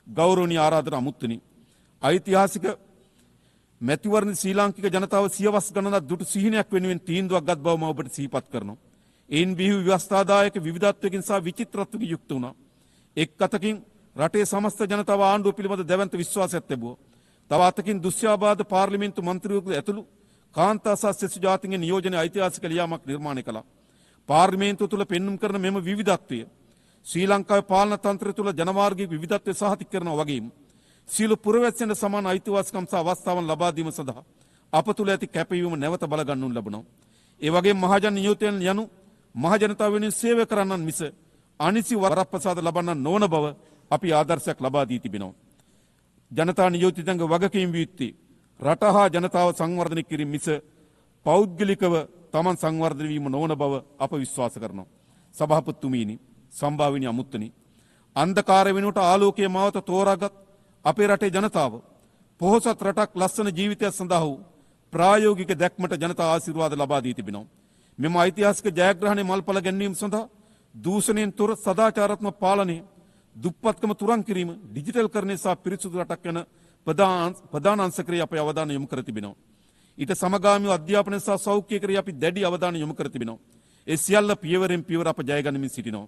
ගෞරවනීය ආරාධනා අමුත්තනි. ඓතිහාසික මැතිවරණ ශ්‍රී ලාංකික ජනතාව සියවස් ගණනක් දුටු සිහිනයක් වෙනුවෙන් තීන්දුවක් ගත් බව මම ඔබට සිහිපත් කරනවා. එයින් බිහි ව්‍යවස්ථාදායක විවිධත්වයකින් සහ විචිත්‍රත්වයකින් යුක්ත වුණා. එක් අතකින් රටේ සමස්ත ජනතාව ආණ්ඩුව පිළිබඳ දැවැන්ත විශ්වාසයක් තිබුවා. තව අතකින් දුස්්‍යාබාධ පාර්ලිමේන්තු මන්ත්‍රීවරු ඇතුළු කාන්තා සහ සෙසු ජාතීන්ගේ නියෝජනයේ ඓතිහාසික ලියාමක් නිර්මාණය කළා. පාර්ලිමේන්තුව තුළ පෙන්눔 කරන මෙම විවිධත්වය ශ්‍රී ලංකාවේ පාලන තන්ත්‍රය තුළ ජනමාර්ගික විවිධත්වය සහතික කරනවා වගේම සියලු පුරවැසියන්ට සමාන අයිතිවාසිකම් සහ අවස්ථාවන් ලබා දීම සඳහා අප තුළ ඇති කැපවීම නැවත බලගන්නු ලබනවා. ඒ වගේම මහජන නියෝජනයන් යනු මහජනතාව වෙනුවෙන් සේවය කරන්නන් මිස අනිසි වරප්‍රසාද ලබන්නන් නොවන බව අපි ආදර්ශයක් ලබා දී තිබෙනවා. ජනතා නියෝජිතයන්ගේ වගකීම් වියුත්තේ රට හා ජනතාව සංවර්ධනය කිරීම මිස පෞද්ගලිකව තමන් සංවර්ධනය වීම නොවන බව අප විශ්වාස කරනවා. සභාපතිතුමීනි, සම්භාවිනී අමුත්තනි, අන්ධකාර වෙනුවට ආලෝකයේ මාවත තෝරාගත් අපේ රටේ ජනතාව පොහොසත් රටක් ලස්සන ජීවිතයක් සඳහා වූ ප්‍රායෝගික දැක්මට ජනතා ආශිර්වාද ලබා දී තිබෙනවා. මෙම ඓතිහාසික ජයග්‍රහණය මල්පල ගැන්වීම සඳහා දූෂණයෙන් තොර සදාචාරාත්මක පාලනය, දුප්පත්කම තුරන් කිරීම, ඩිජිටල් කරණය සහ පිරිසුදු රටක් යන ප්‍රධාන අංශකරේ අපේ අවධානය යොමු කර තිබෙනවා. ඊට සමගාමීව අධ්‍යාපනය සහ සෞඛ්‍ය කරේ අපි දැඩි අවධානය යොමු කර තිබෙනවා. ඒ සියල්ල පියවරෙන් පියවර අප ජය ගනිමින් සිටිනවා.